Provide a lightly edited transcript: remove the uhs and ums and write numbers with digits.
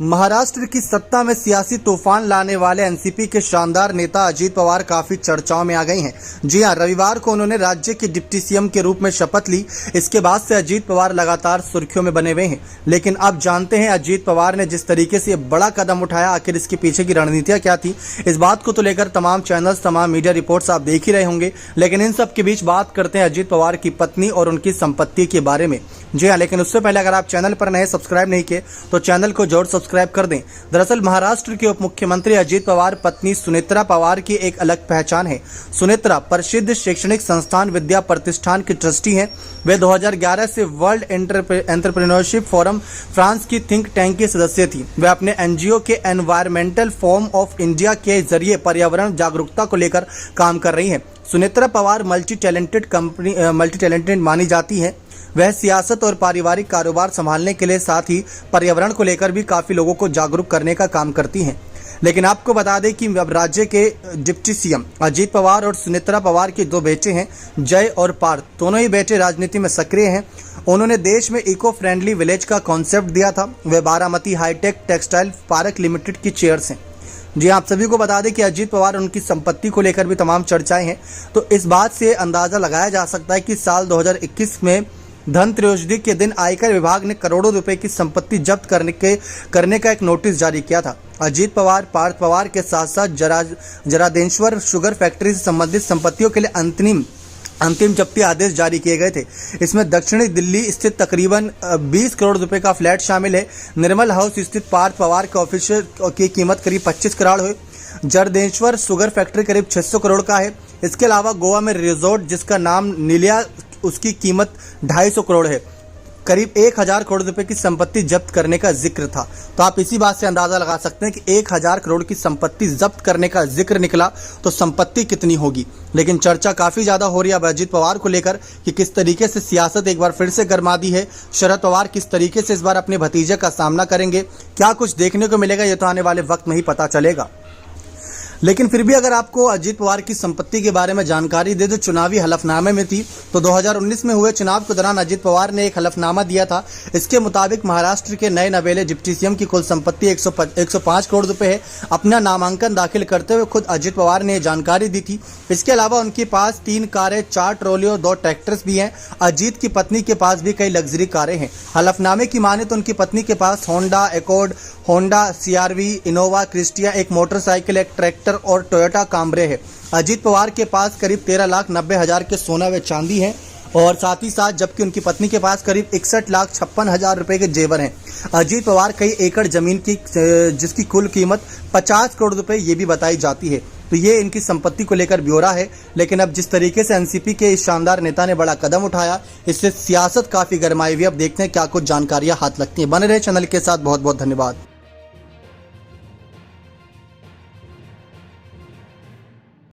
महाराष्ट्र की सत्ता में सियासी तूफान लाने वाले एनसीपी के शानदार नेता अजीत पवार काफी चर्चाओं में आ गए हैं। जी हां, रविवार को उन्होंने राज्य के डिप्टी सीएम के रूप में शपथ ली। इसके बाद से अजीत पवार लगातार सुर्खियों में बने हुए हैं। लेकिन अब जानते हैं अजीत पवार ने जिस तरीके से बड़ा कदम उठाया, आखिर इसके पीछे की रणनीतियां क्या थी। इस बात को तो लेकर तमाम चैनल्स, तमाम मीडिया रिपोर्ट्स आप देख ही रहे होंगे। लेकिन इन सब के बीच बात करते हैं अजीत पवार की पत्नी और उनकी संपत्ति के बारे में। जी हाँ, लेकिन उससे पहले अगर आप चैनल पर नए सब्सक्राइब नहीं किए तो चैनल को जरूर सब्सक्राइब कर दें। दरअसल महाराष्ट्र के उप मुख्यमंत्री अजीत पवार पत्नी सुनेत्रा पवार की एक अलग पहचान है। सुनेत्रा प्रसिद्ध शैक्षणिक संस्थान विद्या प्रतिष्ठान की ट्रस्टी हैं। वे 2011 से वर्ल्ड एंटरप्रेन्योरशिप फोरम फ्रांस की थिंक टैंक की सदस्य थी। वे अपने एनजीओ के एनवायरमेंटल फोरम ऑफ इंडिया के जरिए पर्यावरण जागरूकता को लेकर काम कर रही हैं। सुनेत्रा पवार मल्टी टैलेंटेड मानी जाती है। वह सियासत और पारिवारिक कारोबार संभालने के लिए साथ ही पर्यावरण को लेकर भी काफी लोगों को जागरूक करने का काम करती हैं। लेकिन आपको बता दें कि अब राज्य के डिप्टी सीएम अजीत पवार और सुनेत्रा पवार के दो बेटे हैं, जय और पार्थ। दोनों ही बेटे राजनीति में सक्रिय हैं। उन्होंने देश में इको फ्रेंडली विलेज का कॉन्सेप्ट दिया था। वे Baramati hitech textile park limited की चेयर्स हैं। जी, आप सभी को बता दें कि अजीत पवार उनकी संपत्ति को लेकर भी तमाम चर्चाएं हैं। तो इस बात से अंदाजा लगाया जा सकता है कि साल 2021 में धन त्रयोदशी के दिन आयकर विभाग ने करोड़ों रुपए की संपत्ति जब्त करने का एक नोटिस जारी किया था। अजीत पवार, पार्थ पवार के साथ साथ जरादेश्वर शुगर फैक्ट्री से संबंधित संपत्तियों के लिए अंतिम जब्ती आदेश जारी किए गए थे। इसमें दक्षिणी दिल्ली स्थित तकरीबन 20 करोड़ रुपए का फ्लैट शामिल है। निर्मल हाउस स्थित पार्थ पवार के ऑफिस की कीमत करीब 25 करोड़ है। जरादेश्वर शुगर फैक्ट्री करीब 600 करोड़ का है। इसके अलावा गोवा में रिजॉर्ट जिसका नाम नीलिया, उसकी कीमत 250 करोड़ है। करीब 1000 करोड़ रुपए की संपत्ति जब्त करने का जिक्र था। तो आप इसी बात से अंदाजा लगा सकते हैं कि 1000 करोड़ की संपत्ति जब्त करने का जिक्र निकला तो संपत्ति कितनी होगी। लेकिन चर्चा काफी ज्यादा हो रही है अब अजीत पवार को लेकर कि किस तरीके से सियासत एक बार फिर से गर्मा दी है। शरद पवार किस तरीके से इस बार अपने भतीजे का सामना करेंगे, क्या कुछ देखने को मिलेगा, ये तो आने वाले वक्त में ही पता चलेगा। लेकिन फिर भी अगर आपको अजीत पवार की संपत्ति के बारे में जानकारी दे जो चुनावी हलफनामे में थी, तो 2019 में हुए चुनाव के दौरान अजीत पवार ने एक हलफनामा दिया था। इसके मुताबिक महाराष्ट्र के नए नवेले डिप्टी सीएम की कुल संपत्ति 105 करोड़ रुपए है। अपना नामांकन दाखिल करते हुए खुद अजीत पवार ने जानकारी दी थी। इसके अलावा उनके पास 3 कारें, 4 ट्रॉली और 2 ट्रैक्टर्स भी हैं। अजीत की पत्नी के पास भी कई लग्जरी कारें हैं। हलफनामे की माने तो उनकी पत्नी के पास Honda Accord, Honda CRV, Innova Crysta, एक मोटरसाइकिल, एक ट्रैक्टर और टोयोटा काम्ब्रे है। अजीत पवार के पास करीब 13,90,000 के सोना व चांदी है और साथ ही साथ जबकि उनकी पत्नी के पास करीब 61,56,000 रुपए के जेवर हैं। अजीत पवार कई एकड़ जमीन की जिसकी कुल कीमत 50 करोड़ रुपए ये भी बताई जाती है। तो ये इनकी संपत्ति को लेकर ब्यौरा है। लेकिन अब जिस तरीके से एनसीपी के इस शानदार नेता ने बड़ा कदम उठाया, इससे सियासत काफी गरमाई हुई। अब देखते हैं क्या कुछ जानकारियां हाथ लगती हैं। बने रहे चैनल के साथ। बहुत बहुत धन्यवाद।